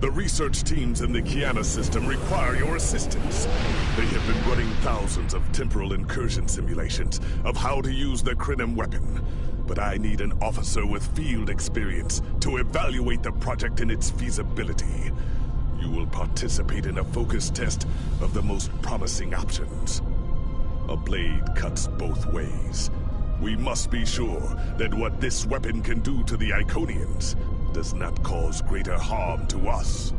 The research teams in the Kiana system require your assistance. They have been running thousands of temporal incursion simulations of how to use the Krenim weapon. But I need an officer with field experience to evaluate the project and its feasibility. You will participate in a focus test of the most promising options. A blade cuts both ways. We must be sure that what this weapon can do to the Iconians does not cause greater harm to us.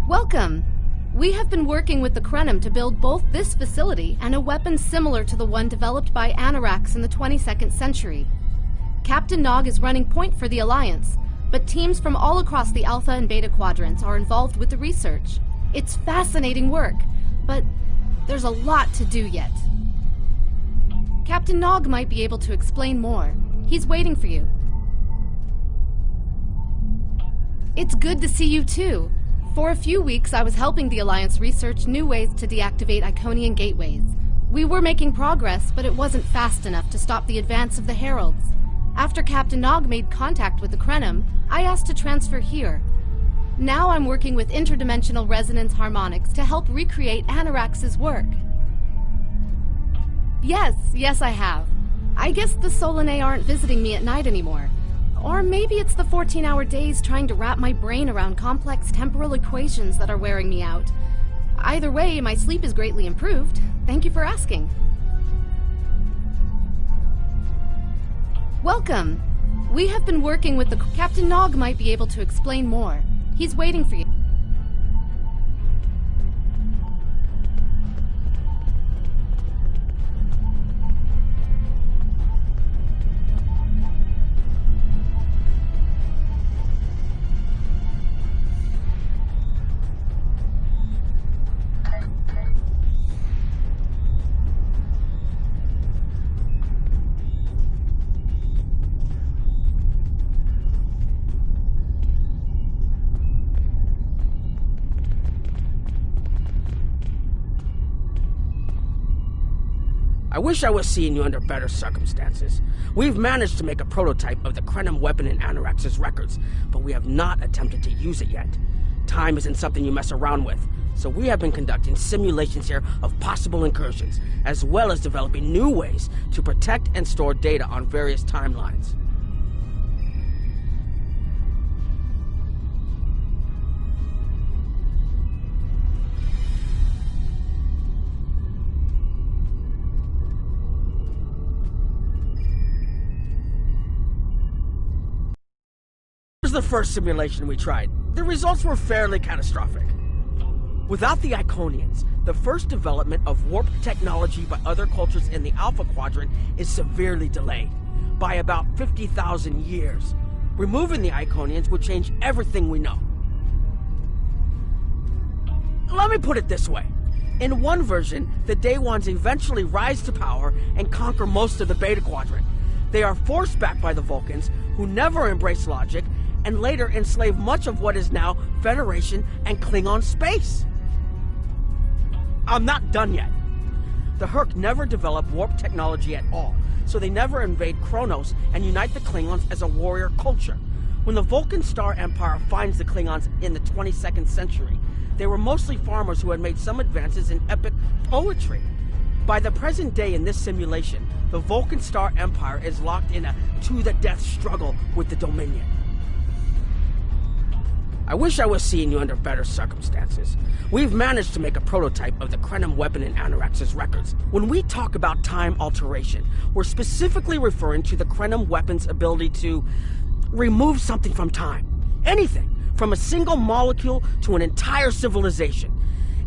Welcome! We have been working with the Krenim to build both this facility and a weapon similar to the one developed by Anarax in the 22nd century. Captain Nog is running point for the Alliance, but teams from all across the Alpha and Beta quadrants are involved with the research. It's fascinating work, but there's a lot to do yet. Captain Nog might be able to explain more. He's waiting for you. It's good to see you too. For a few weeks, I was helping the Alliance research new ways to deactivate Iconian gateways. We were making progress, but it wasn't fast enough to stop the advance of the Heralds. After Captain Nog made contact with the Krenim, I asked to transfer here. Now I'm working with interdimensional resonance harmonics to help recreate Anarax's work. Yes, I have. I guess the Solanae aren't visiting me at night anymore. Or maybe it's the 14-hour days trying to wrap my brain around complex temporal equations that are wearing me out. Either way, my sleep is greatly improved. Thank you for asking. Welcome! We have been working with the... Captain Nog might be able to explain more. He's waiting for you. I wish I was seeing you under better circumstances. We've managed to make a prototype of the Krenim weapon in Anarax's records, but we have not attempted to use it yet. Time isn't something you mess around with, so we have been conducting simulations here of possible incursions, as well as developing new ways to protect and store data on various timelines. The first simulation we tried, the results were fairly catastrophic. Without the Iconians, the first development of warp technology by other cultures in the Alpha Quadrant is severely delayed, by about 50,000 years. Removing the Iconians would change everything we know. Let me put it this way. In one version, the Day Ones eventually rise to power and conquer most of the Beta Quadrant. They are forced back by the Vulcans, who never embrace logic, and later enslave much of what is now Federation and Klingon space. I'm not done yet. The Herc never developed warp technology at all, so they never invade Kronos and unite the Klingons as a warrior culture. When the Vulcan Star Empire finds the Klingons in the 22nd century, they were mostly farmers who had made some advances in epic poetry. By the present day in this simulation, the Vulcan Star Empire is locked in a to-the-death struggle with the Dominion. I wish I was seeing you under better circumstances. We've managed to make a prototype of the Krenim weapon in Anarax's records. When we talk about time alteration, we're specifically referring to the Krenim weapon's ability to remove something from time. Anything, from a single molecule to an entire civilization.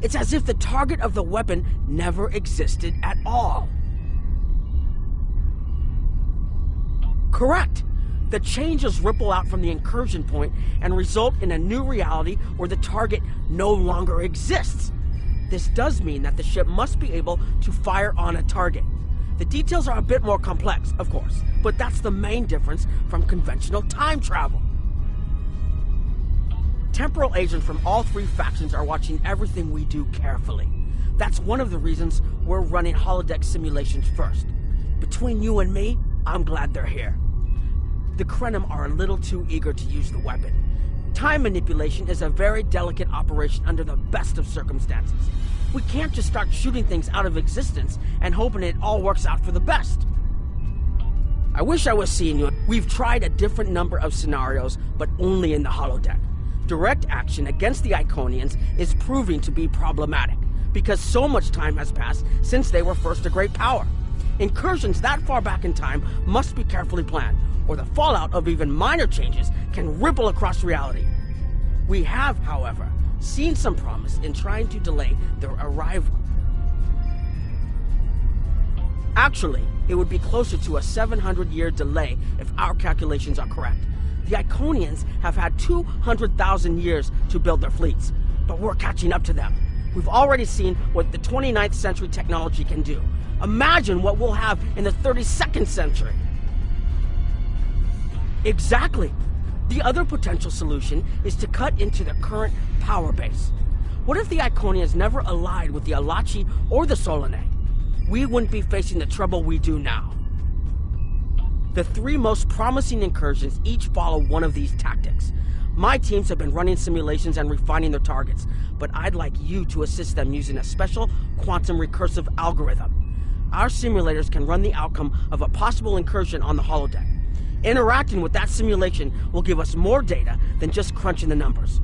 It's as if the target of the weapon never existed at all. Correct. The changes ripple out from the incursion point and result in a new reality where the target no longer exists. This does mean that the ship must be able to fire on a target. The details are a bit more complex, of course, but that's the main difference from conventional time travel. Temporal agents from all three factions are watching everything we do carefully. That's one of the reasons we're running holodeck simulations first. Between you and me, I'm glad they're here. The Krenim are a little too eager to use the weapon. Time manipulation is a very delicate operation under the best of circumstances. We can't just start shooting things out of existence and hoping it all works out for the best. I wish I was seeing you. We've tried a different number of scenarios, but only in the holodeck. Direct action against the Iconians is proving to be problematic, because so much time has passed since they were first a great power. Incursions that far back in time must be carefully planned, or the fallout of even minor changes can ripple across reality. We have, however, seen some promise in trying to delay their arrival. Actually, it would be closer to a 700-year delay if our calculations are correct. The Iconians have had 200,000 years to build their fleets, but we're catching up to them. We've already seen what the 29th century technology can do. Imagine what we'll have in the 32nd century. Exactly. The other potential solution is to cut into the current power base. What if the Iconians never allied with the Alachi or the Solanae? We wouldn't be facing the trouble we do now. The three most promising incursions each follow one of these tactics. My teams have been running simulations and refining their targets, but I'd like you to assist them using a special quantum recursive algorithm. Our simulators can run the outcome of a possible incursion on the holodeck. Interacting with that simulation will give us more data than just crunching the numbers.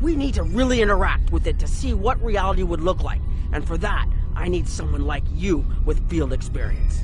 We need to really interact with it to see what reality would look like, and for that, I need someone like you with field experience.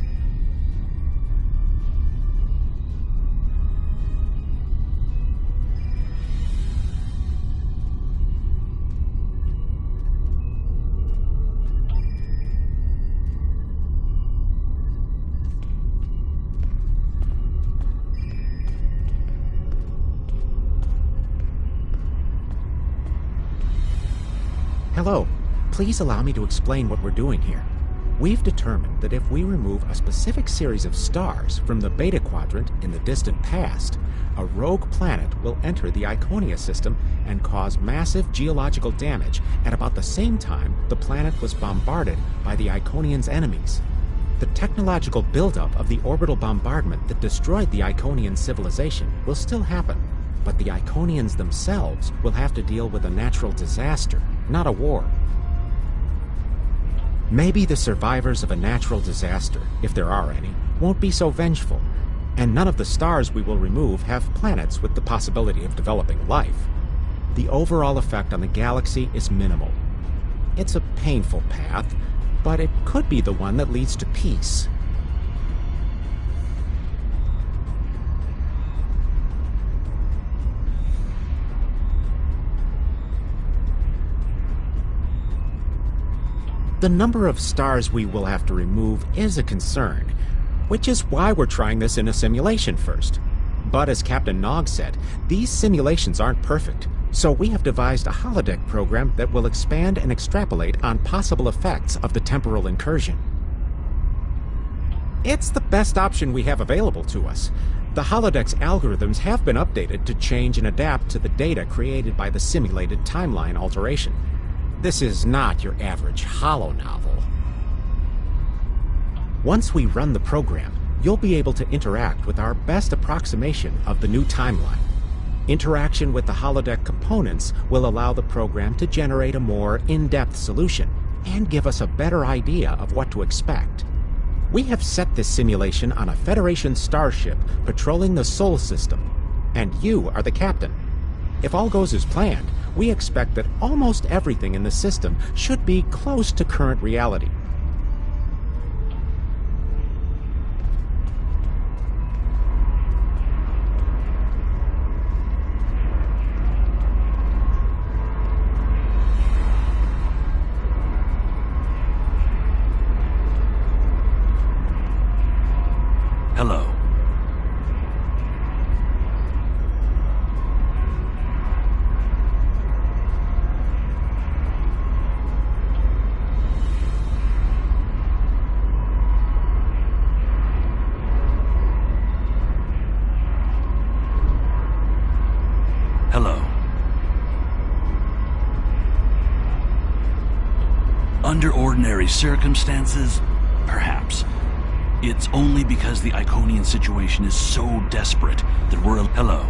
Hello. Please allow me to explain what we're doing here. We've determined that if we remove a specific series of stars from the Beta Quadrant in the distant past, a rogue planet will enter the Iconia system and cause massive geological damage at about the same time the planet was bombarded by the Iconians' enemies. The technological buildup of the orbital bombardment that destroyed the Iconian civilization will still happen, but the Iconians themselves will have to deal with a natural disaster, not a war. Maybe the survivors of a natural disaster, if there are any, won't be so vengeful, and none of the stars we will remove have planets with the possibility of developing life. The overall effect on the galaxy is minimal. It's a painful path, but it could be the one that leads to peace. The number of stars we will have to remove is a concern, which is why we're trying this in a simulation first. But as Captain Nog said, these simulations aren't perfect, so we have devised a holodeck program that will expand and extrapolate on possible effects of the temporal incursion. It's the best option we have available to us. The holodeck's algorithms have been updated to change and adapt to the data created by the simulated timeline alteration. This is not your average holo novel. Once we run the program, you'll be able to interact with our best approximation of the new timeline. Interaction with the holodeck components will allow the program to generate a more in-depth solution and give us a better idea of what to expect. We have set this simulation on a Federation starship patrolling the Sol system, and you are the captain. If all goes as planned, we expect that almost everything in the system should be close to current reality. Hello. Under ordinary circumstances, perhaps. It's only because the Iconian situation is so desperate that we're... Hello.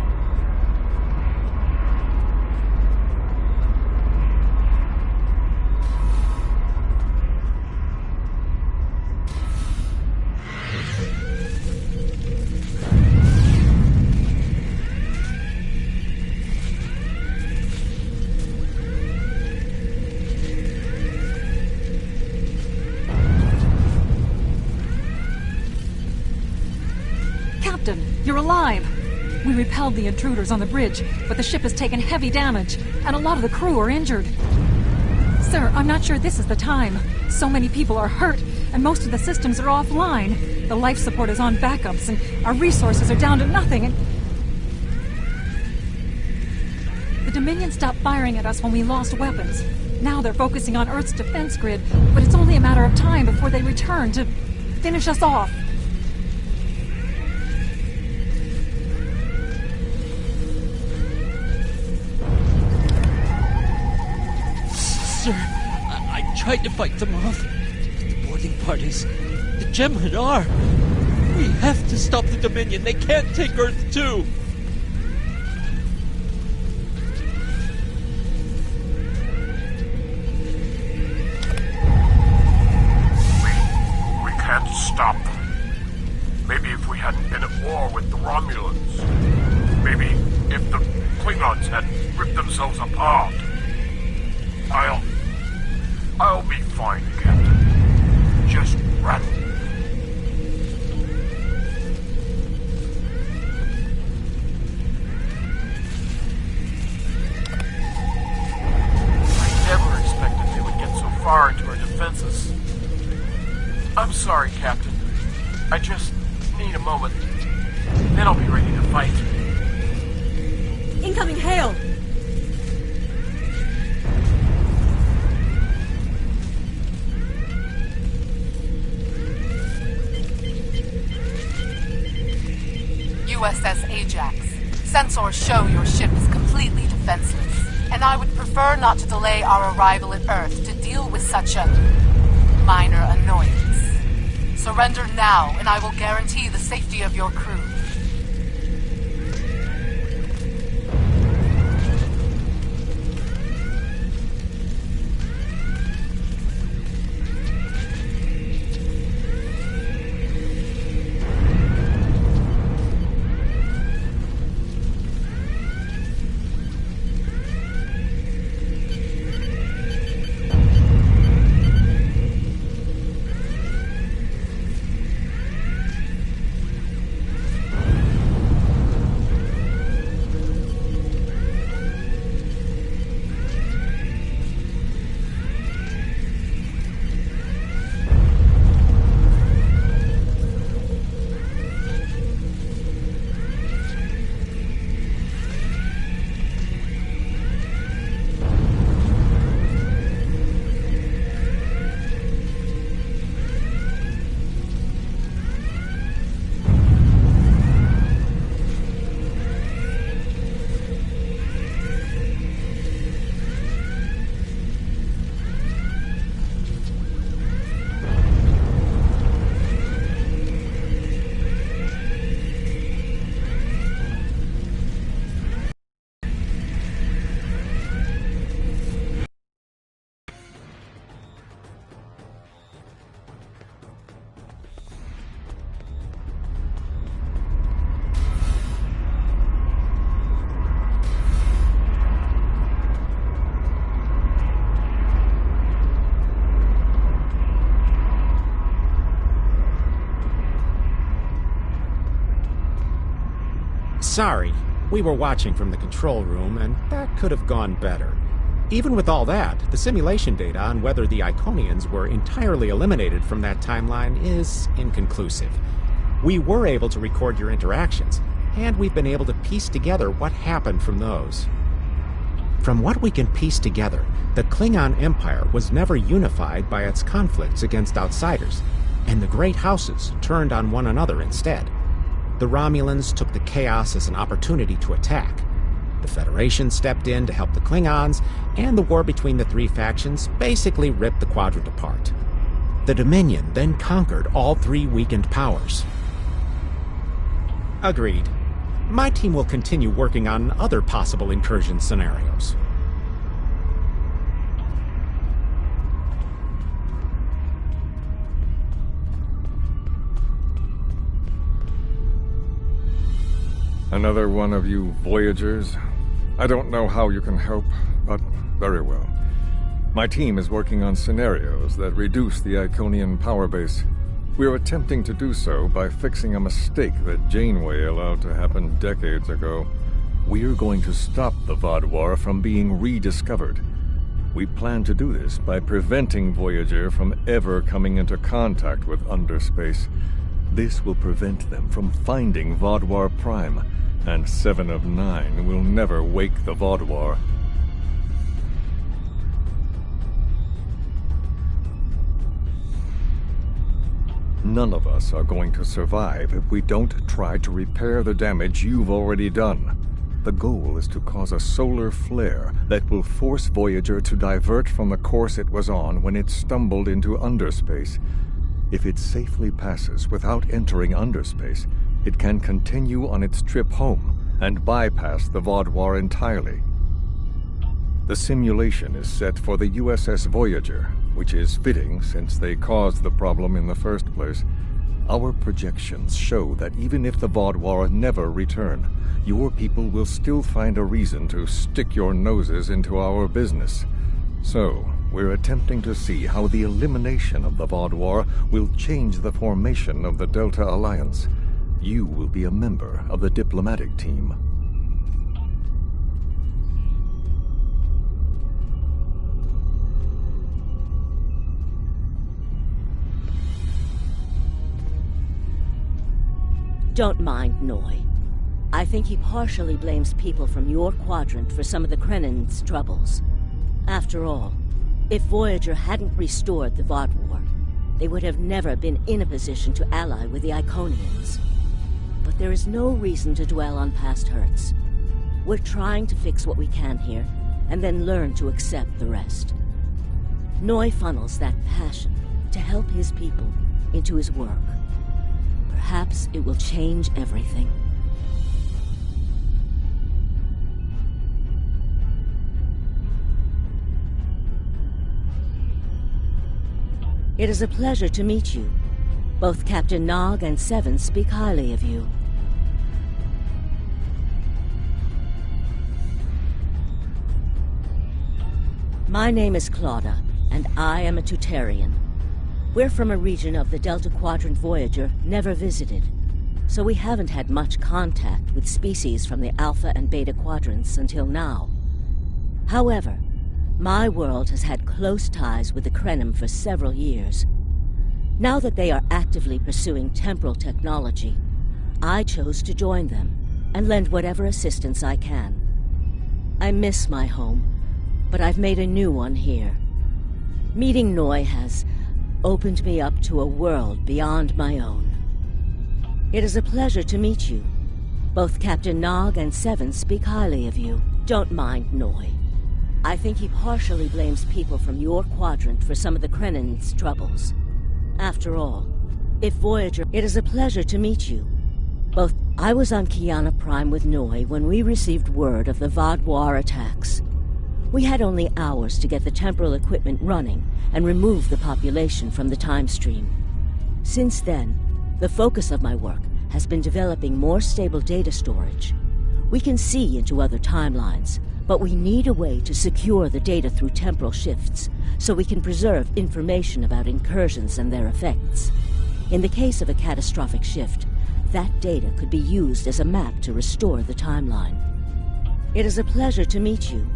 Captain, you're alive! We repelled the intruders on the bridge, but the ship has taken heavy damage, and a lot of the crew are injured. Sir, I'm not sure this is the time. So many people are hurt, and most of the systems are offline. The life support is on backups, and our resources are down to nothing, and... The Dominion stopped firing at us when we lost weapons. Now they're focusing on Earth's defense grid, but it's only a matter of time before they return to finish us off. Sir, I tried to fight them off. The boarding parties, the Jem'Hadar. We have to stop the Dominion. They can't take Earth too. We can't stop them. Maybe if we hadn't been at war with the Romulans. Maybe if the Klingons hadn't ripped themselves apart. I'll be fine, Captain. Just rattle. I never expected they would get so far into our defenses. I'm sorry, Captain. I just need a moment. Then I'll be ready to fight. Incoming hail! USS Ajax. Sensors show your ship is completely defenseless, and I would prefer not to delay our arrival at Earth to deal with such a minor annoyance. Surrender now, and I will guarantee the safety of your crew. Sorry, we were watching from the control room, and that could have gone better. Even with all that, the simulation data on whether the Iconians were entirely eliminated from that timeline is inconclusive. We were able to record your interactions, and we've been able to piece together what happened from those. From what we can piece together, the Klingon Empire was never unified by its conflicts against outsiders, and the Great Houses turned on one another instead. The Romulans took the chaos as an opportunity to attack. The Federation stepped in to help the Klingons, and the war between the three factions basically ripped the quadrant apart. The Dominion then conquered all three weakened powers. Agreed. My team will continue working on other possible incursion scenarios. Another one of you Voyagers? I don't know how you can help, but very well. My team is working on scenarios that reduce the Iconian power base. We're attempting to do so by fixing a mistake that Janeway allowed to happen decades ago. We're going to stop the Vaadwaur from being rediscovered. We plan to do this by preventing Voyager from ever coming into contact with underspace. This will prevent them from finding Vaadwaur Prime, and 7 of 9 will never wake the Vaadwaur. None of us are going to survive if we don't try to repair the damage you've already done. The goal is to cause a solar flare that will force Voyager to divert from the course it was on when it stumbled into underspace. If it safely passes without entering underspace, it can continue on its trip home and bypass the Vaadwaur entirely. The simulation is set for the USS Voyager, which is fitting since they caused the problem in the first place. Our projections show that even if the Vaadwaur never return, your people will still find a reason to stick your noses into our business. So, we're attempting to see how the elimination of the Vaadwaur will change the formation of the Delta Alliance. You will be a member of the diplomatic team. Don't mind Noy. I think he partially blames people from your quadrant for some of the Krennin's troubles. After all, if Voyager hadn't restored the Vaadwaur, they would have never been in a position to ally with the Iconians. But there is no reason to dwell on past hurts. We're trying to fix what we can here, and then learn to accept the rest. Noy funnels that passion to help his people into his work. Perhaps it will change everything. It is a pleasure to meet you. Both Captain Nog and Seven speak highly of you. My name is Claudia, and I am a Tutarian. We're from a region of the Delta Quadrant Voyager never visited, so we haven't had much contact with species from the Alpha and Beta Quadrants until now. However, my world has had close ties with the Krenim for several years. Now that they are actively pursuing temporal technology, I chose to join them and lend whatever assistance I can. I miss my home, but I've made a new one here. Meeting Noy has opened me up to a world beyond my own. It is a pleasure to meet you. Both Captain Nog and Seven speak highly of you. Don't mind Noy. I think he partially blames people from your quadrant for some of the Krennin's troubles. After all, if Voyager... It is a pleasure to meet you. Both... I was on Kiana Prime with Noy when we received word of the Vaadwaur attacks. We had only hours to get the temporal equipment running and remove the population from the time stream. Since then, the focus of my work has been developing more stable data storage. We can see into other timelines, but we need a way to secure the data through temporal shifts, so we can preserve information about incursions and their effects. In the case of a catastrophic shift, that data could be used as a map to restore the timeline. It is a pleasure to meet you.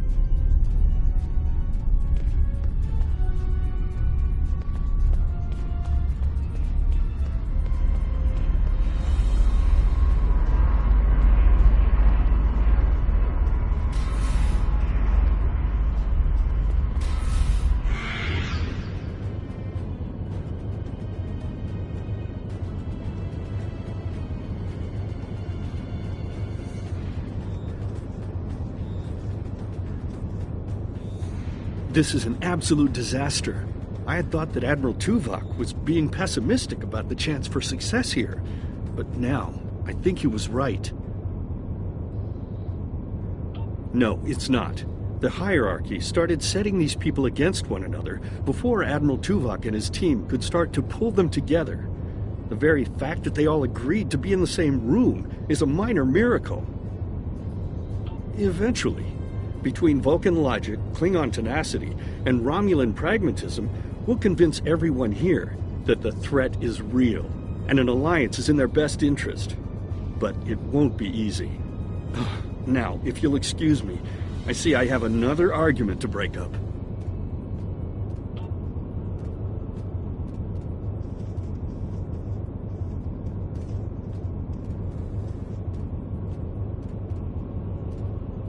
This is an absolute disaster. I had thought that Admiral Tuvok was being pessimistic about the chance for success here, but now I think he was right. No, it's not. The hierarchy started setting these people against one another before Admiral Tuvok and his team could start to pull them together. The very fact that they all agreed to be in the same room is a minor miracle. Eventually, between Vulcan logic, Klingon tenacity, and Romulan pragmatism, we'll convince everyone here that the threat is real, and an alliance is in their best interest. But it won't be easy. Now, if you'll excuse me, I see I have another argument to break up.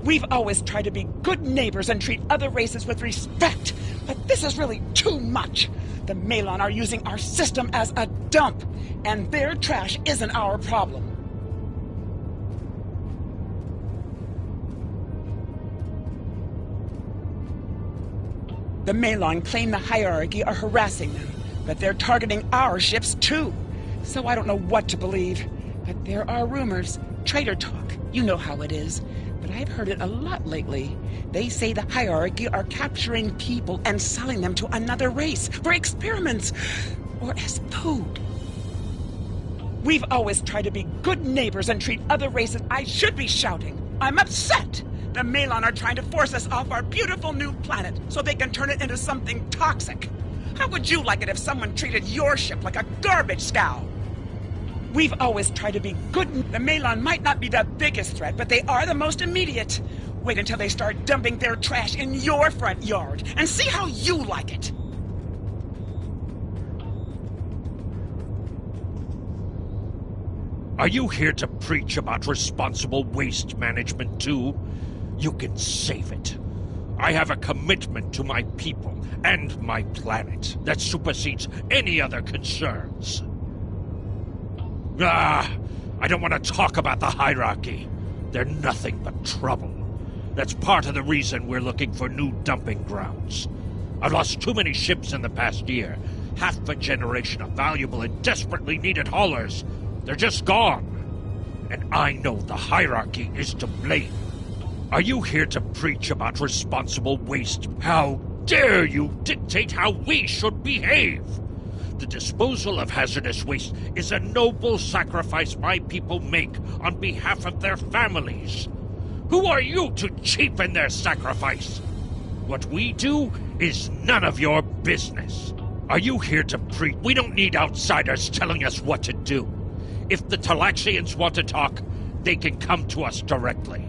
We've always tried to be good neighbors and treat other races with respect, but this is really too much. The Malon are using our system as a dump, and their trash isn't our problem. The Malon claim the hierarchy are harassing them, but they're targeting our ships too. So I don't know what to believe. But there are rumors, traitor talk, you know how it is. But I've heard it a lot lately. They say the hierarchy are capturing people and selling them to another race for experiments or as food. We've always tried to be good neighbors and treat other races. I should be shouting. I'm upset. The Malon are trying to force us off our beautiful new planet so they can turn it into something toxic. How would you like it if someone treated your ship like a garbage scow? We've always tried to be good. The Malon might not be the biggest threat, but they are the most immediate. Wait until they start dumping their trash in your front yard and see how you like it. Are you here to preach about responsible waste management too? You can save it. I have a commitment to my people and my planet that supersedes any other concerns. I don't want to talk about the hierarchy. They're nothing but trouble. That's part of the reason we're looking for new dumping grounds. I've lost too many ships in the past year. Half a generation of valuable and desperately needed haulers. They're just gone. And I know the hierarchy is to blame. Are you here to preach about responsible waste? How dare you dictate how we should behave? The disposal of hazardous waste is a noble sacrifice my people make on behalf of their families. Who are you to cheapen their sacrifice? What we do is none of your business. Are you here to preach? We don't need outsiders telling us what to do. If the Talaxians want to talk, they can come to us directly.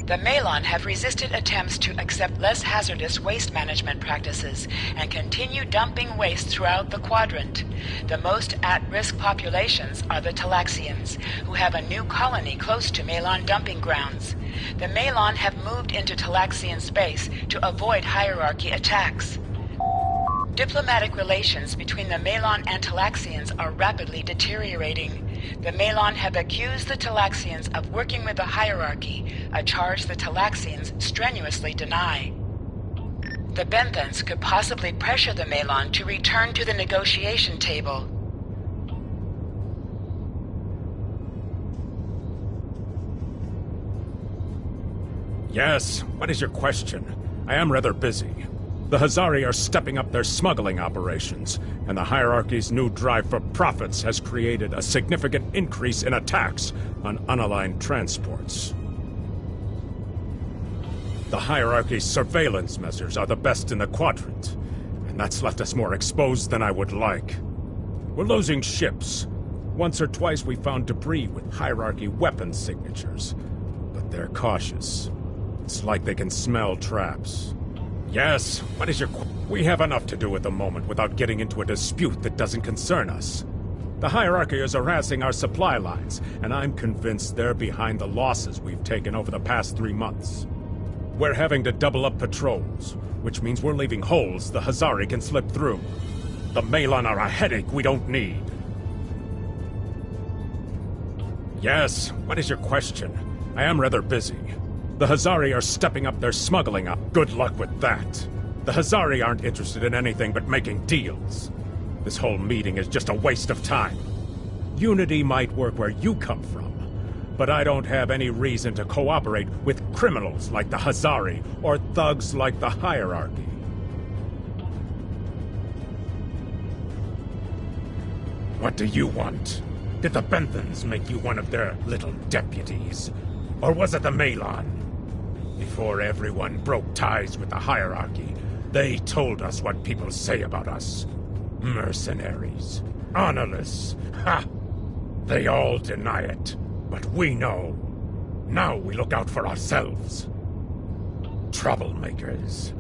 The Malon have resisted attempts to accept less hazardous waste management practices and continue dumping waste throughout the quadrant. The most at-risk populations are the Talaxians, who have a new colony close to Malon dumping grounds. The Malon have moved into Talaxian space to avoid hierarchy attacks. Diplomatic relations between the Malon and Talaxians are rapidly deteriorating. The Malon have accused the Talaxians of working with the hierarchy, a charge the Talaxians strenuously deny. The Benthans could possibly pressure the Malon to return to the negotiation table. Yes, what is your question? I am rather busy. The Hazari are stepping up their smuggling operations, and the hierarchy's new drive for profits has created a significant increase in attacks on unaligned transports. The hierarchy's surveillance measures are the best in the quadrant, and that's left us more exposed than I would like. We're losing ships. Once or twice we found debris with hierarchy weapon signatures, but they're cautious. It's like they can smell traps. Yes, what is your We have enough to do at the moment without getting into a dispute that doesn't concern us. The hierarchy is harassing our supply lines, and I'm convinced they're behind the losses we've taken over the past 3 months. We're having to double up patrols, which means we're leaving holes the Hazari can slip through. The Malon are a headache we don't need. Yes, what is your question? I am rather busy. The Hazari are stepping up their smuggling up. Good luck with that. The Hazari aren't interested in anything but making deals. This whole meeting is just a waste of time. Unity might work where you come from, but I don't have any reason to cooperate with criminals like the Hazari or thugs like the hierarchy. What do you want? Did the Benthans make you one of their little deputies? Or was it the Malon? Before everyone broke ties with the hierarchy, they told us what people say about us. Mercenaries. Honorless. Ha! They all deny it. But we know. Now we look out for ourselves. Troublemakers.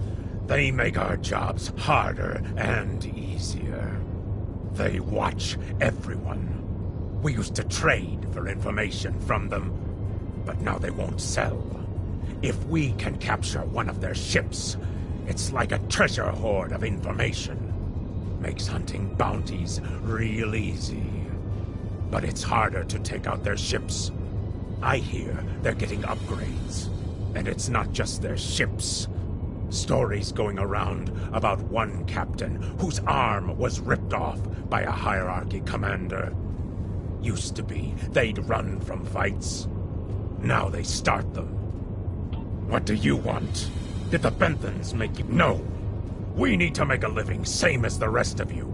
They make our jobs harder and easier. They watch everyone. We used to trade for information from them, but now they won't sell. If we can capture one of their ships, it's like a treasure hoard of information. Makes hunting bounties real easy. But it's harder to take out their ships. I hear they're getting upgrades. And it's not just their ships. Stories going around about one captain whose arm was ripped off by a hierarchy commander. Used to be they'd run from fights. Now they start them. What do you want? Did the Benthans make you? No. We need to make a living, same as the rest of you.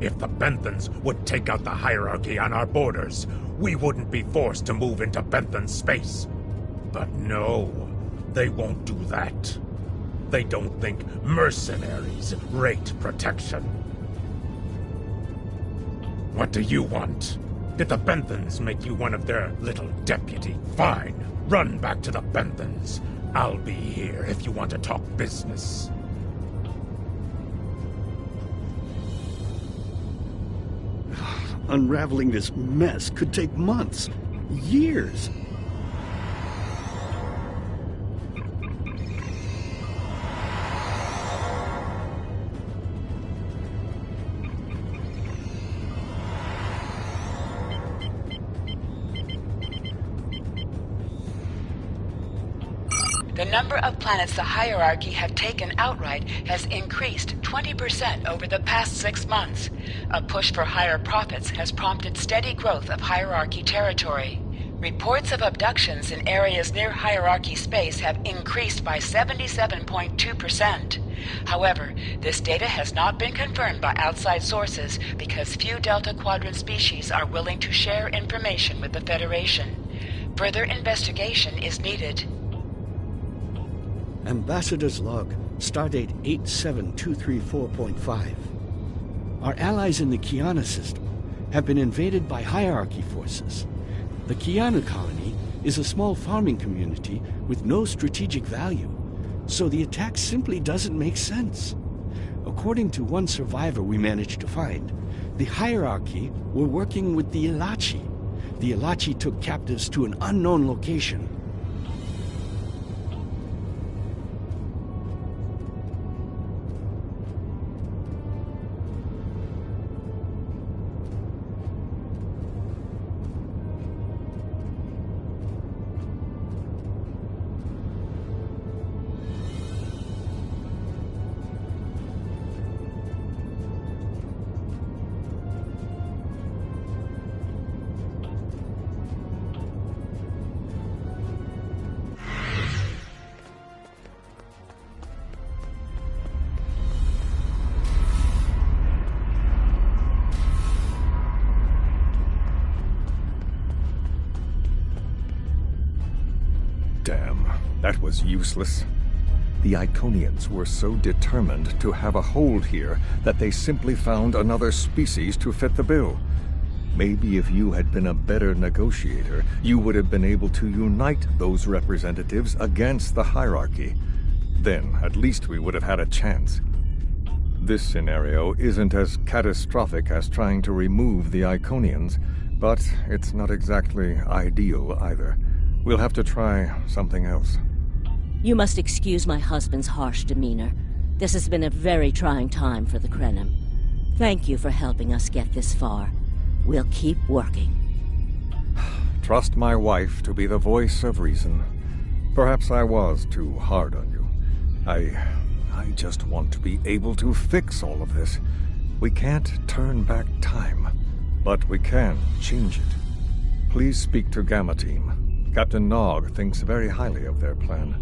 If the Benthans would take out the hierarchy on our borders, we wouldn't be forced to move into Benthan space. But no, they won't do that. They don't think mercenaries rate protection. What do you want? Did the Benthans make you one of their little deputy? Fine, run back to the Benthans. I'll be here if you want to talk business. Unraveling this mess could take months, years. The number of planets the hierarchy have taken outright has increased 20% over the past 6 months. A push for higher profits has prompted steady growth of hierarchy territory. Reports of abductions in areas near hierarchy space have increased by 77.2%. However, this data has not been confirmed by outside sources because few Delta Quadrant species are willing to share information with the Federation. Further investigation is needed. Ambassador's log, stardate 87234.5. Our allies in the Kiana system have been invaded by hierarchy forces. The Kiana colony is a small farming community with no strategic value, so the attack simply doesn't make sense. According to one survivor we managed to find, the hierarchy were working with the Ilachi. The Ilachi took captives to an unknown location. Damn, that was useless. The Iconians were so determined to have a hold here that they simply found another species to fit the bill. Maybe if you had been a better negotiator, you would have been able to unite those representatives against the hierarchy. Then, at least we would have had a chance. This scenario isn't as catastrophic as trying to remove the Iconians, but it's not exactly ideal either. We'll have to try something else. You must excuse my husband's harsh demeanor. This has been a very trying time for the Krenim. Thank you for helping us get this far. We'll keep working. Trust my wife to be the voice of reason. Perhaps I was too hard on you. I just want to be able to fix all of this. We can't turn back time, but we can change it. Please speak to Gamma Team. Captain Nog thinks very highly of their plan.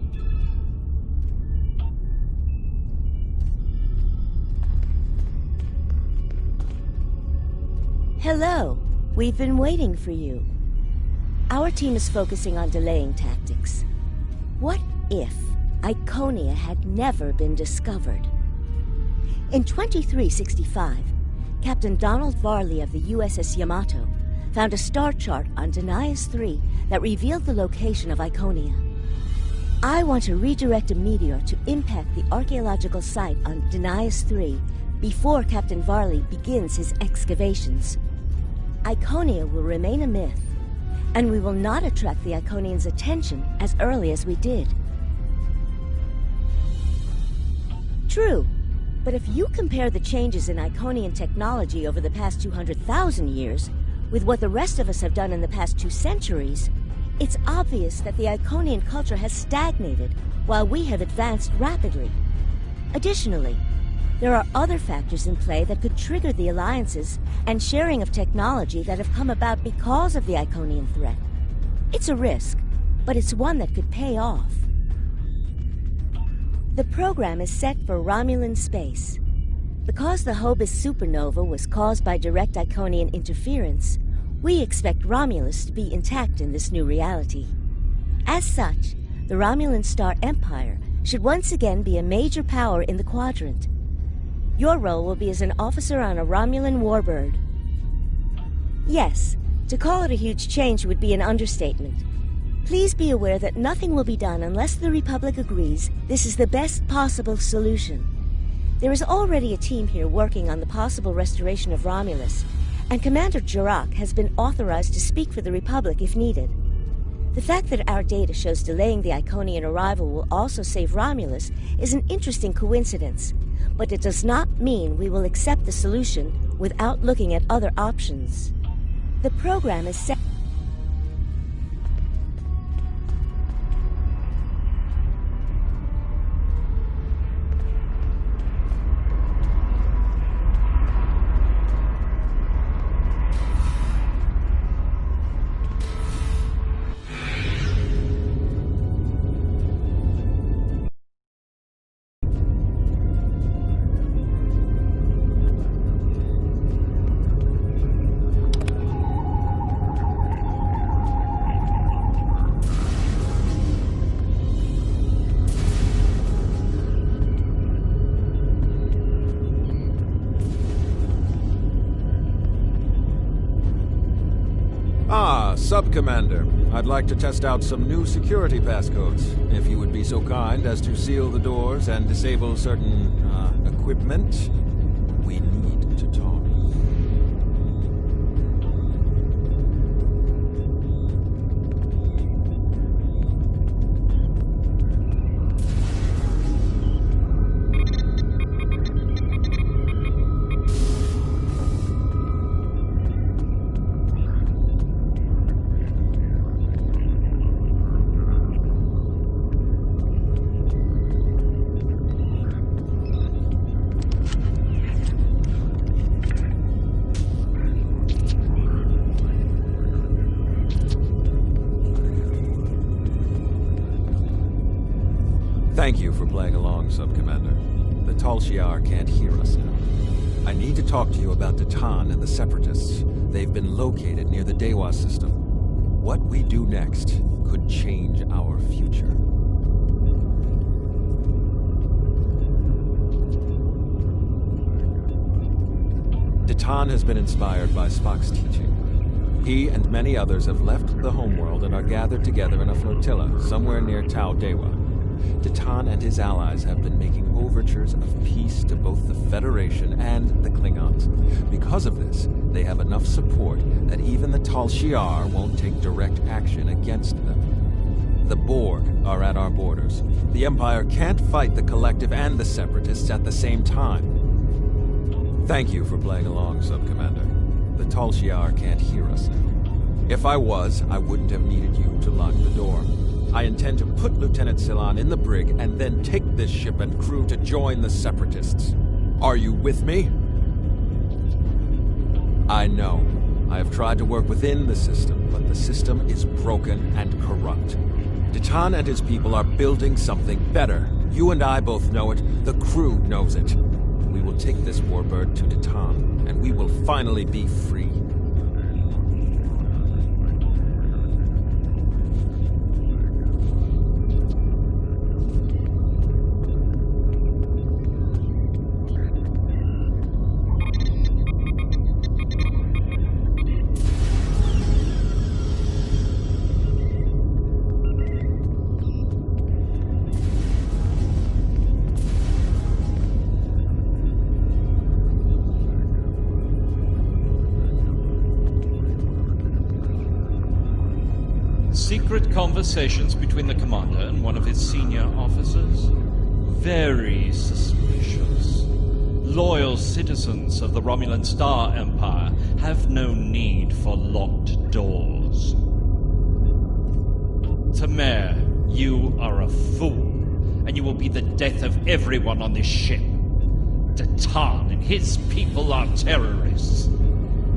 Hello. We've been waiting for you. Our team is focusing on delaying tactics. What if Iconia had never been discovered? In 2365, Captain Donald Varley of the USS Yamato found a star chart on Denias 3 that revealed the location of Iconia. I want to redirect a meteor to impact the archaeological site on Denias 3 before Captain Varley begins his excavations. Iconia will remain a myth, and we will not attract the Iconians' attention as early as we did. True, but if you compare the changes in Iconian technology over the past 200,000 years with what the rest of us have done in the past 2 centuries, it's obvious that the Iconian culture has stagnated while we have advanced rapidly. Additionally, there are other factors in play that could trigger the alliances and sharing of technology that have come about because of the Iconian threat. It's a risk, but it's one that could pay off. The program is set for Romulan space. Because the Hobus supernova was caused by direct Iconian interference, we expect Romulus to be intact in this new reality. As such, the Romulan Star Empire should once again be a major power in the quadrant. Your role will be as an officer on a Romulan warbird. Yes, to call it a huge change would be an understatement. Please be aware that nothing will be done unless the Republic agrees this is the best possible solution. There is already a team here working on the possible restoration of Romulus, and Commander Jirak has been authorized to speak for the Republic if needed. The fact that our data shows delaying the Iconian arrival will also save Romulus is an interesting coincidence, but it does not mean we will accept the solution without looking at other options. The program is set. Sub-Commander, I'd like to test out some new security passcodes, if you would be so kind as to seal the doors and disable certain, equipment. We need to talk. Thank you for playing along, Sub-Commander. The Tal Shiar can't hear us now. I need to talk to you about Titan and the Separatists. They've been located near the Dewa system. What we do next could change our future. Titan has been inspired by Spock's teaching. He and many others have left the homeworld and are gathered together in a flotilla somewhere near Tau Dewa. Titan and his allies have been making overtures of peace to both the Federation and the Klingons. Because of this, they have enough support that even the Tal Shiar won't take direct action against them. The Borg are at our borders. The Empire can't fight the Collective and the Separatists at the same time. Thank you for playing along, Sub-Commander. The Tal Shiar can't hear us now. If I was, I wouldn't have needed you to lock the door. I intend to put Lieutenant Ceylon in the brig and then take this ship and crew to join the Separatists. Are you with me? I know. I have tried to work within the system, but the system is broken and corrupt. Titan and his people are building something better. You and I both know it. The crew knows it. We will take this warbird to Titan, and we will finally be free. Secret conversations between the commander and one of his senior officers? Very suspicious. Loyal citizens of the Romulan Star Empire have no need for locked doors. Tamer, you are a fool, and you will be the death of everyone on this ship. Titan and his people are terrorists.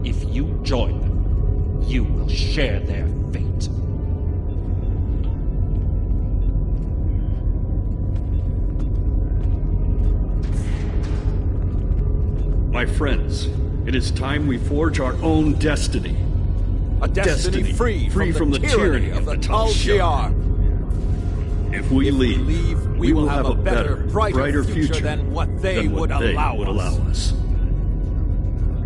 If you join them, you will share their fate. My friends, it is time we forge our own destiny. A destiny free from the tyranny of the Tal Shiar. If we leave, we will have a better, brighter future than what they would allow us.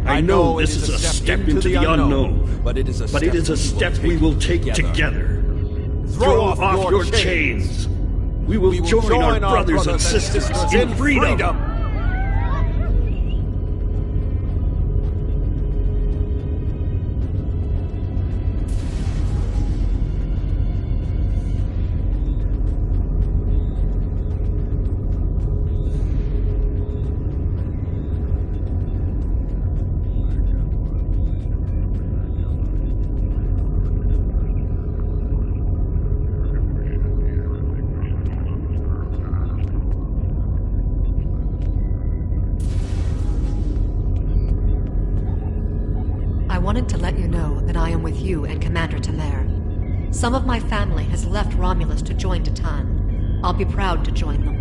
I know this is a step into the unknown, but it is a step we will take together. Throw off your chains. We will join our brothers and sisters in freedom. I wanted to let you know that I am with you and Commander Tamer. Some of my family has left Romulus to join Titan. I'll be proud to join them.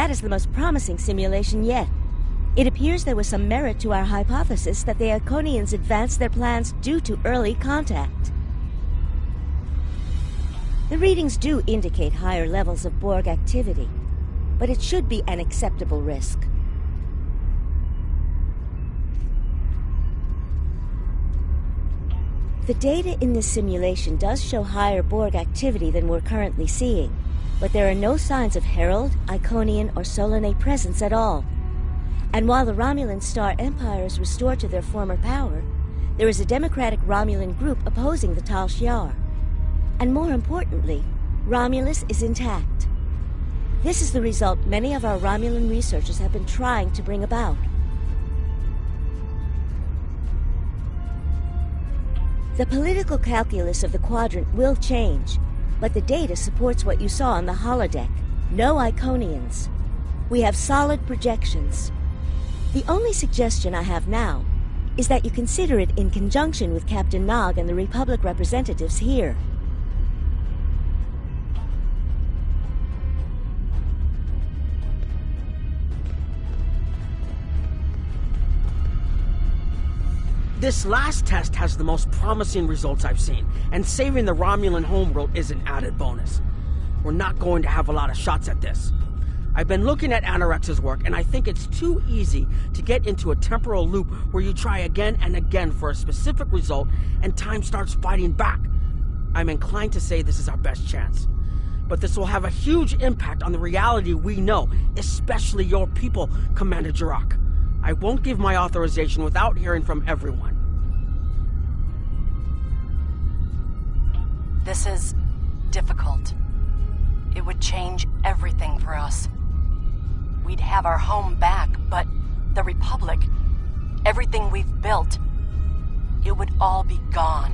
That is the most promising simulation yet. It appears there was some merit to our hypothesis that the Iconians advanced their plans due to early contact. The readings do indicate higher levels of Borg activity, but it should be an acceptable risk. The data in this simulation does show higher Borg activity than we're currently seeing, but there are no signs of Herald, Iconian, or Solanae presence at all. And while the Romulan Star Empire is restored to their former power, there is a democratic Romulan group opposing the Tal Shiar. And more importantly, Romulus is intact. This is the result many of our Romulan researchers have been trying to bring about. The political calculus of the Quadrant will change, but the data supports what you saw on the holodeck. No Iconians. We have solid projections. The only suggestion I have now is that you consider it in conjunction with Captain Nog and the Republic representatives here. This last test has the most promising results I've seen, and saving the Romulan homeworld is an added bonus. We're not going to have a lot of shots at this. I've been looking at Anorex's work, and I think it's too easy to get into a temporal loop where you try again and again for a specific result, and time starts fighting back. I'm inclined to say this is our best chance. But this will have a huge impact on the reality we know, especially your people, Commander Jirok. I won't give my authorization without hearing from everyone. This is difficult. It would change everything for us. We'd have our home back, but the Republic, everything we've built, it would all be gone.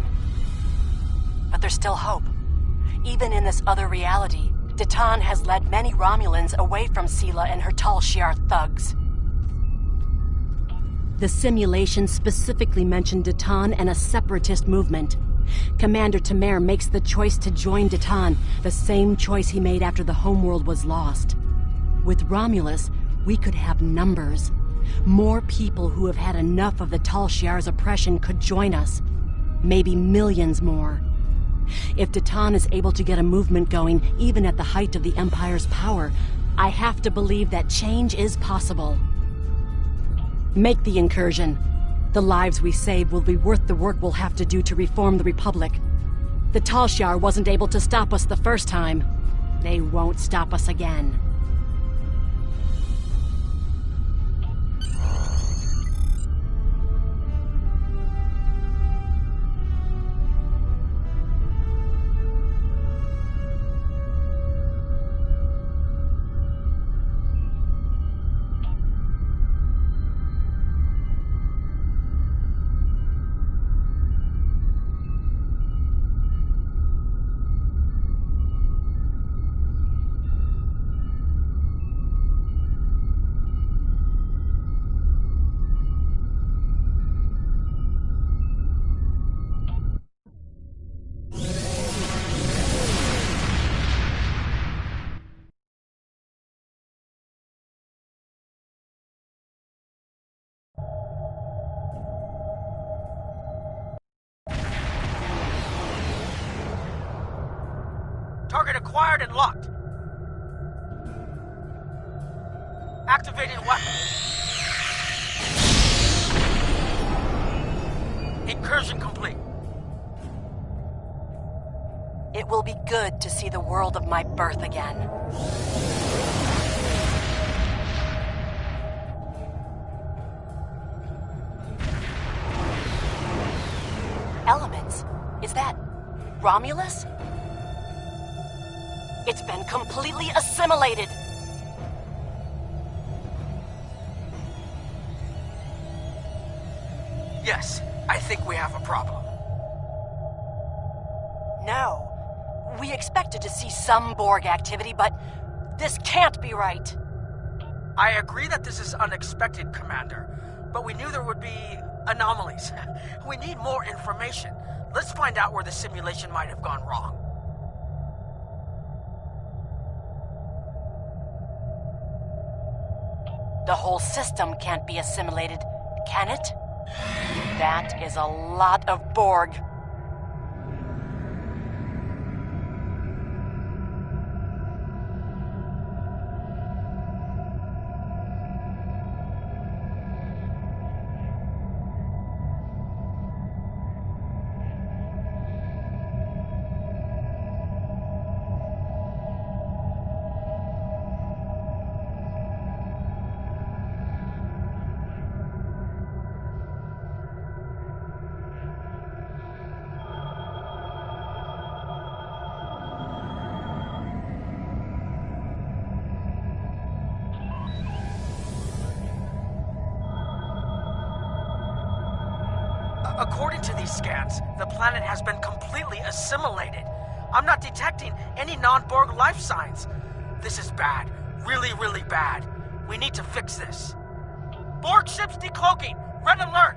But there's still hope. Even in this other reality, Datan has led many Romulans away from Sela and her Tal Shiar thugs. The simulation specifically mentioned Datan and a separatist movement. Commander Tamer makes the choice to join Datan, the same choice he made after the homeworld was lost. With Romulus, we could have numbers. More people who have had enough of the Tal Shiar's oppression could join us. Maybe millions more. If Datan is able to get a movement going, even at the height of the Empire's power, I have to believe that change is possible. Make the incursion. The lives we save will be worth the work we'll have to do to reform the Republic. The Tal Shiar wasn't able to stop us the first time. They won't stop us again. Target acquired and locked. Activating weapon. Incursion complete. It will be good to see the world of my birth again. Elements? Is that Romulus? It's been completely assimilated. Yes, I think we have a problem. No. We expected to see some Borg activity, but this can't be right. I agree that this is unexpected, Commander, but we knew there would be anomalies. We need more information. Let's find out where the simulation might have gone wrong. The whole system can't be assimilated, can it? That is a lot of Borg. According to these scans, the planet has been completely assimilated. I'm not detecting any non-Borg life signs. This is bad. Really, really bad. We need to fix this. Borg ships decloaking! Red alert!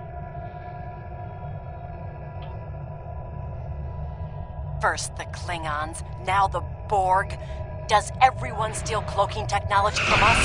First the Klingons, now the Borg. Does everyone steal cloaking technology from us?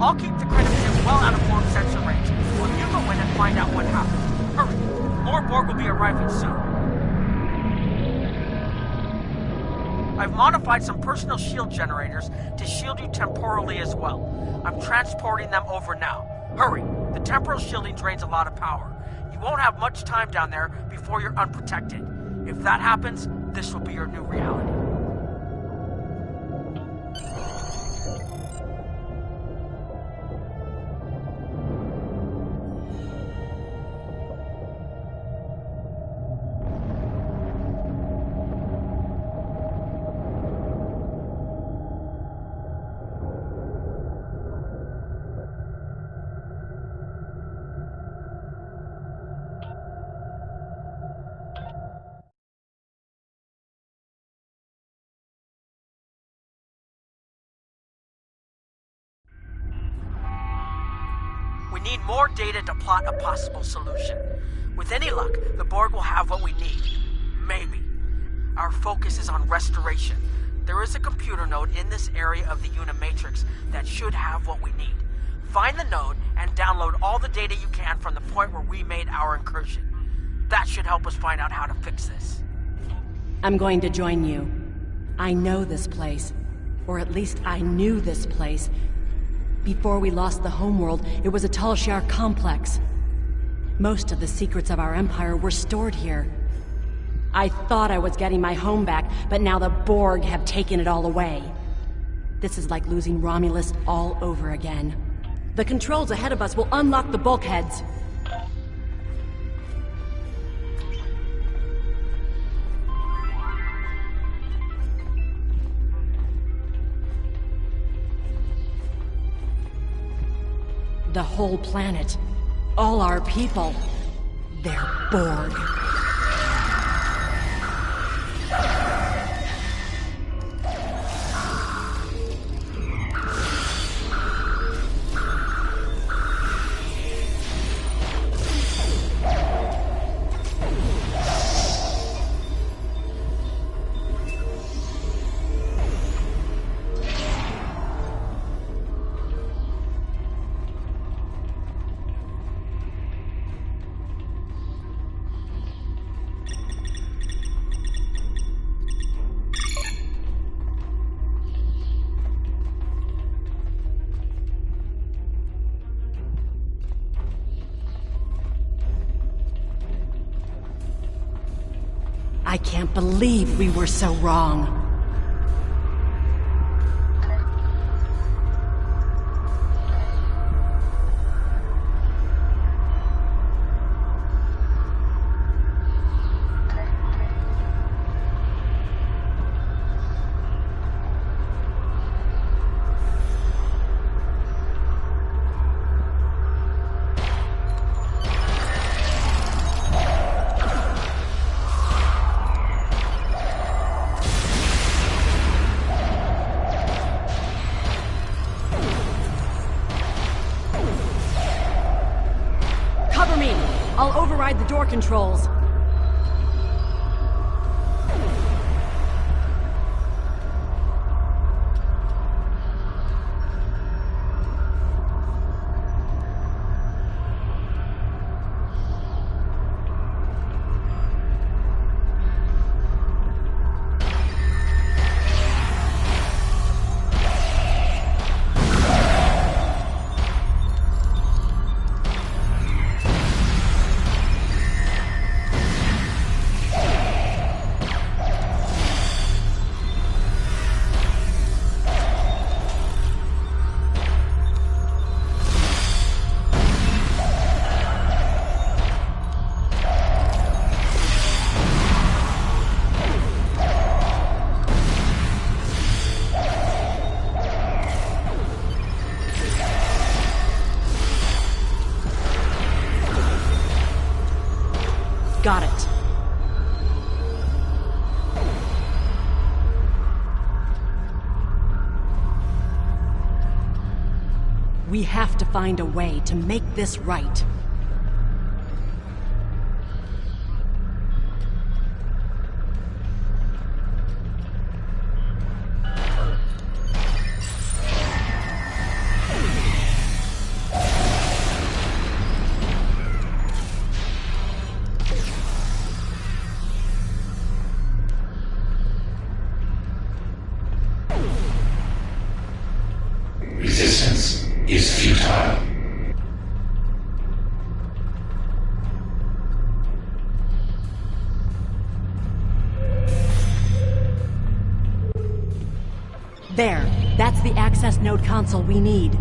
I'll keep the credit ship well out of Borg sensor range, while you go in and find out what happened. Hurry! More Borg will be arriving soon. I've modified some personal shield generators to shield you temporally as well. I'm transporting them over now. Hurry! The temporal shielding drains a lot of power. You won't have much time down there before you're unprotected. If that happens, this will be your new reality. We need more data to plot a possible solution. With any luck, the Borg will have what we need. Maybe. Our focus is on restoration. There is a computer node in this area of the Unimatrix that should have what we need. Find the node and download all the data you can from the point where we made our incursion. That should help us find out how to fix this. I'm going to join you. I know this place. Or at least I knew this place. Before we lost the homeworld, it was a Tal Shiar complex. Most of the secrets of our empire were stored here. I thought I was getting my home back, but now the Borg have taken it all away. This is like losing Romulus all over again. The controls ahead of us will unlock the bulkheads. The whole planet. All our people. They're Borg. I can't believe we were so wrong. I'll override the door controls. Got it. We have to find a way to make this right. Resistance is futile. There. That's the access node console we need.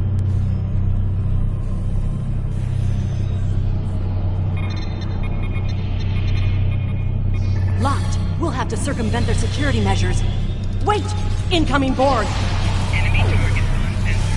Locked. We'll have to circumvent their security measures. Wait! Incoming Borg! Enemy target unsensed.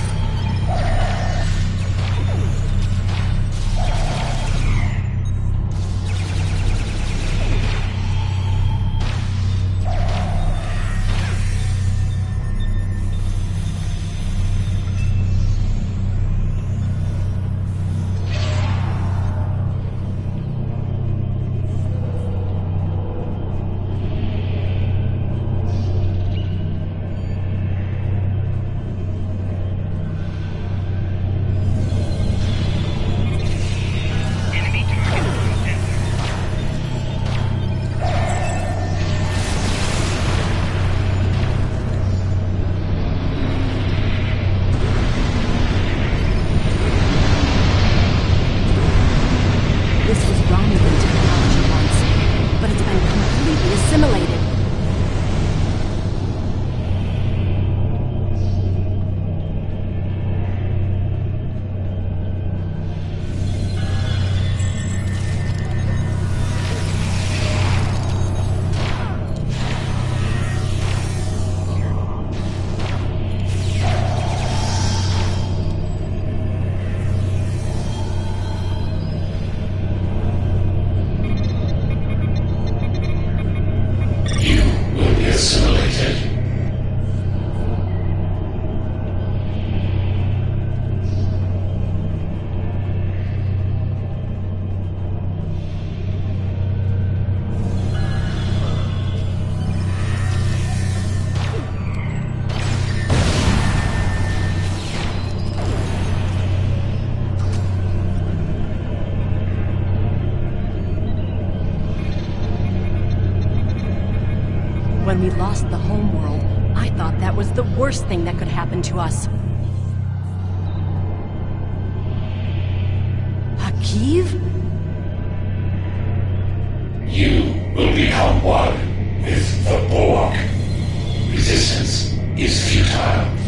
When we lost the homeworld, I thought that was the worst thing that could happen to us. Hakiv? You will become one with the Borg. Resistance is futile.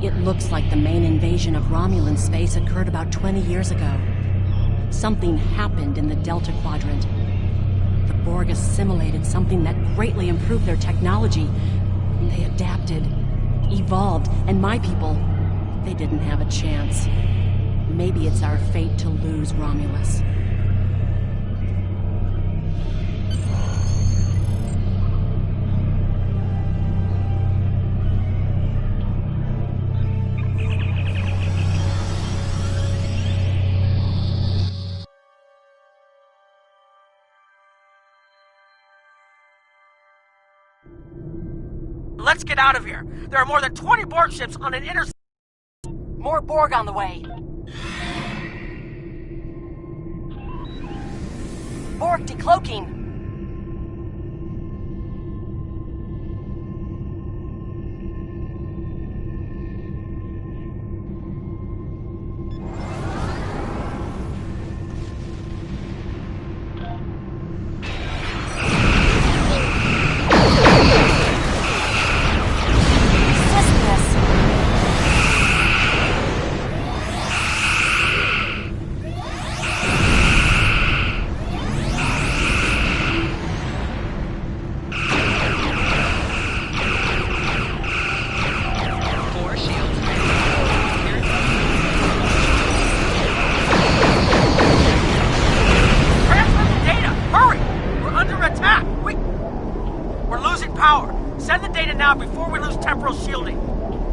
It looks like the main invasion of Romulan space occurred about 20 years ago. Something happened in the Delta Quadrant. The Borg assimilated something that greatly improved their technology. They adapted, evolved, and my people, they didn't have a chance. Maybe it's our fate to lose Romulus. Let's get out of here. There are more than 20 Borg ships on an More Borg on the way. Borg decloaking.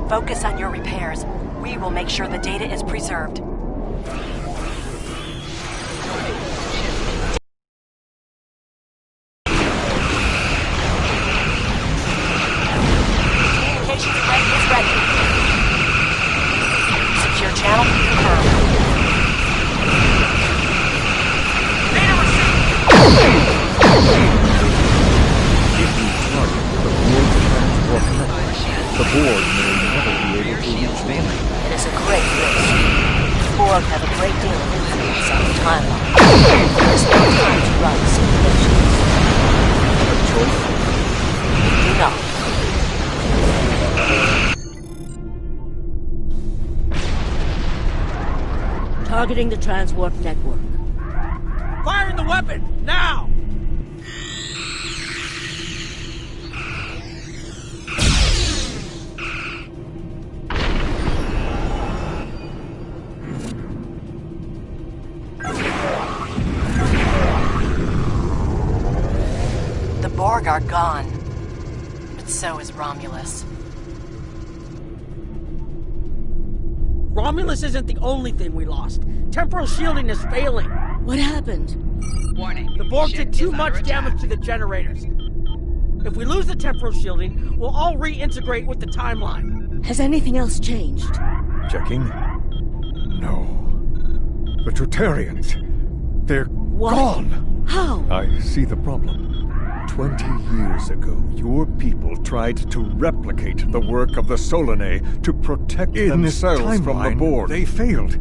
Focus on your repairs. We will make sure the data is preserved. Communications array is ready. Secure channel confirmed. Data received! If we target the Borg transport network, the Borg may never be able to reach them. It is a great risk. The Borg have a great deal of influence on the timeline. There is no time to run simulations. A choice? No. Targeting the transwarp network. Firing the weapon! Now! The Borg are gone. But so is Romulus. Romulus isn't the only thing we lost. Temporal shielding is failing. What happened? Warning. The Borg did too much damage to the generators. If we lose the temporal shielding, we'll all reintegrate with the timeline. Has anything else changed? Checking? No. The Tutarians. They're gone. How? I see the problem. 20 years ago, your people tried to replicate the work of the Solanae to protect themselves from the Borg. They failed.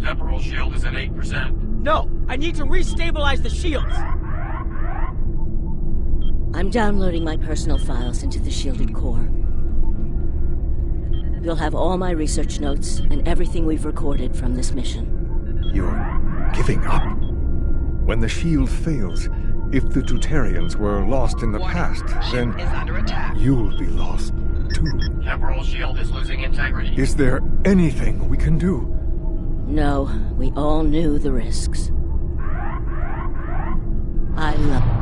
Temporal shield is at 8%. No, I need to restabilize the shields. I'm downloading my personal files into the shielded core. You'll have all my research notes and everything we've recorded from this mission. You're giving up? When the shield fails, if the Tutarians were lost in the past, then you'll be lost too. Temporal shield is losing integrity. Is there anything we can do? No, we all knew the risks. I love...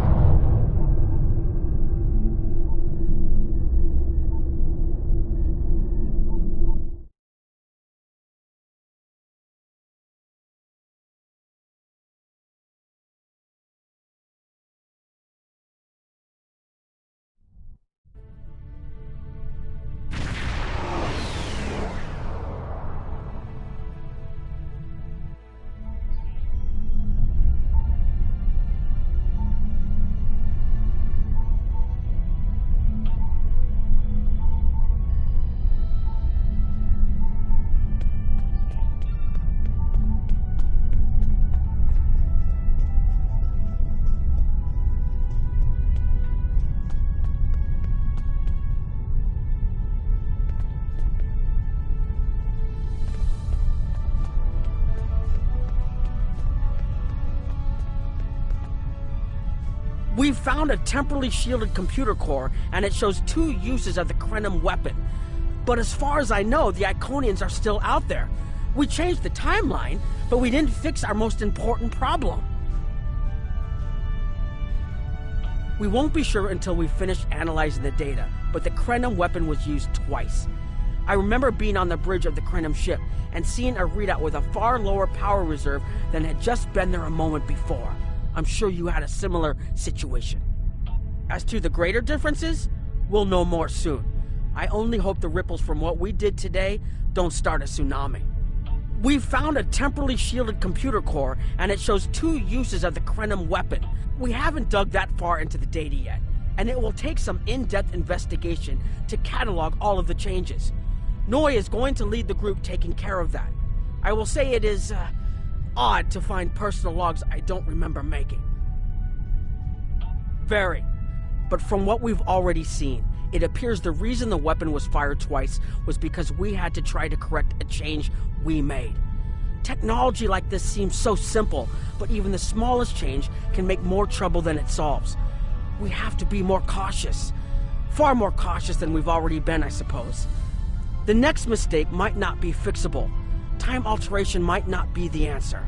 We've found a temporally shielded computer core, and it shows 2 uses of the Krenim weapon. But as far as I know, the Iconians are still out there. We changed the timeline, but we didn't fix our most important problem. We won't be sure until we finish analyzing the data, but the Krenim weapon was used twice. I remember being on the bridge of the Krenim ship and seeing a readout with a far lower power reserve than had just been there a moment before. I'm sure you had a similar situation. As to the greater differences, we'll know more soon. I only hope the ripples from what we did today don't start a tsunami. We've found a temporally shielded computer core, and it shows 2 uses of the Krenim weapon. We haven't dug that far into the data yet, and it will take some in-depth investigation to catalog all of the changes. Noi is going to lead the group taking care of that. I will say it is, odd to find personal logs I don't remember making. Very. But from what we've already seen, it appears the reason the weapon was fired twice was because we had to try to correct a change we made. Technology like this seems so simple, but even the smallest change can make more trouble than it solves. We have to be more cautious. Far more cautious than we've already been, I suppose. The next mistake might not be fixable. Time alteration might not be the answer.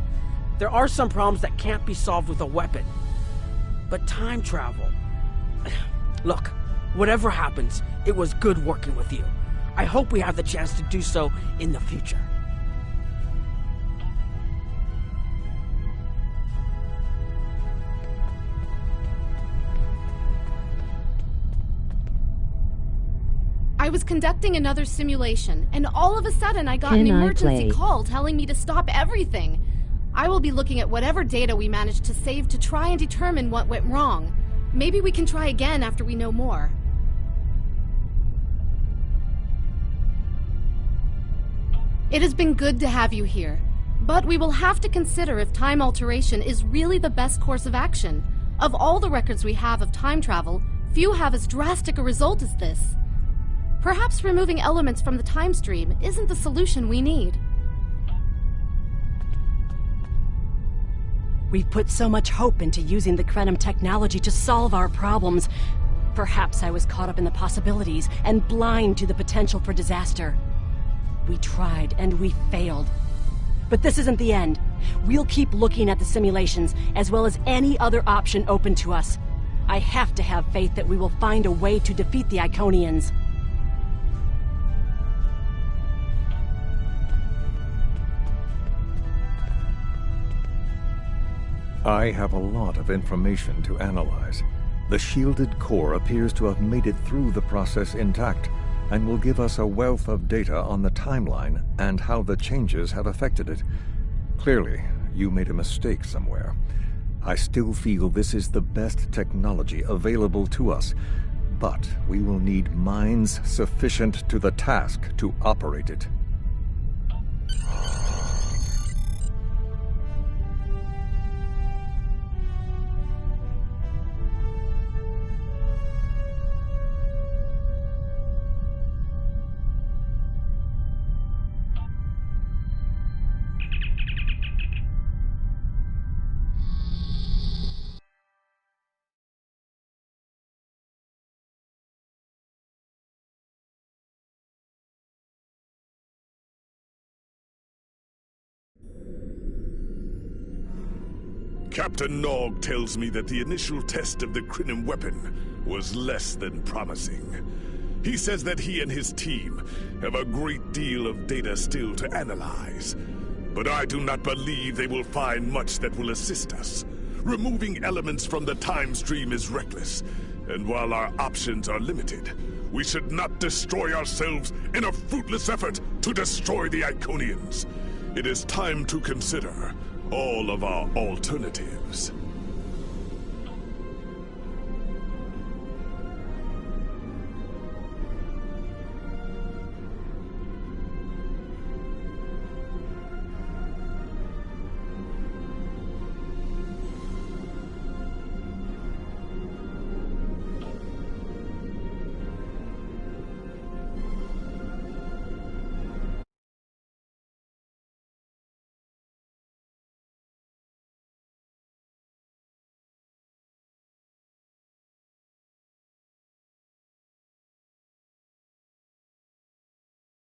There are some problems that can't be solved with a weapon. But time travel... Look, whatever happens, it was good working with you. I hope we have the chance to do so in the future. I was conducting another simulation, and all of a sudden I got an emergency call telling me to stop everything. I will be looking at whatever data we managed to save to try and determine what went wrong. Maybe we can try again after we know more. It has been good to have you here, but we will have to consider if time alteration is really the best course of action. Of all the records we have of time travel, few have as drastic a result as this. Perhaps removing elements from the time stream isn't the solution we need. We've put so much hope into using the Krenim technology to solve our problems. Perhaps I was caught up in the possibilities and blind to the potential for disaster. We tried and we failed. But this isn't the end. We'll keep looking at the simulations as well as any other option open to us. I have to have faith that we will find a way to defeat the Iconians. I have a lot of information to analyze. The shielded core appears to have made it through the process intact, and will give us a wealth of data on the timeline and how the changes have affected it. Clearly, you made a mistake somewhere. I still feel this is the best technology available to us, but we will need minds sufficient to the task to operate it. Captain Nog tells me that the initial test of the Crinum weapon was less than promising. He says that he and his team have a great deal of data still to analyze. But I do not believe they will find much that will assist us. Removing elements from the time stream is reckless, and while our options are limited, we should not destroy ourselves in a fruitless effort to destroy the Iconians. It is time to consider all of our alternatives.